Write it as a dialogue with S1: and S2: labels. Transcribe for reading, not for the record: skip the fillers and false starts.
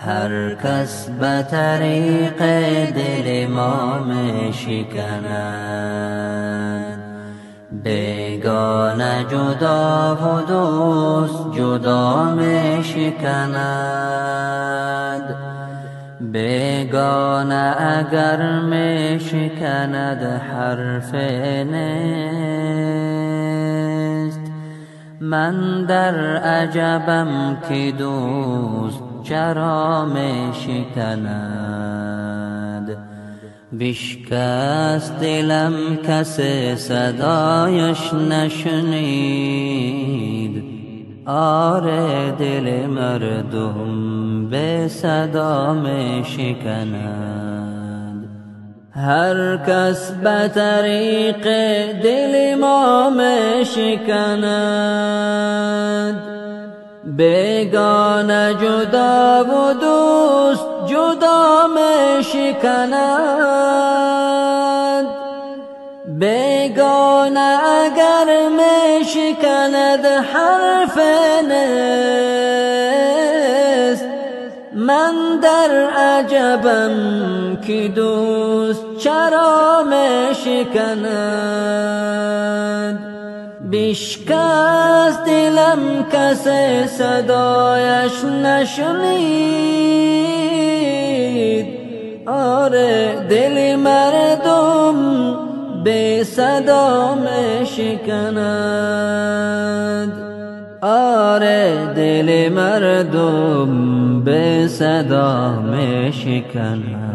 S1: هر کس به طریق دل ما می شکند. بیگانه جدا و دوست جدا می شکند. بیگانه اگر می شکند حرف نیست. من در عجبم که دوست چرا می شکند. بشکست دلم کسی صدایش نشنید. آره دل مردم به صدا می شکند. هر کس به طریق دل ما می شکند. بیگانه جدا و دوست جدا می شکند. بیگانه اگر می شکند حرف نیست. من در عجبم که دوست چرا می شکند. بشکست دلم کسی صدایش نشنید. آره دل مردم به صدا می شکند. آره دل مردم به صدا می شکند.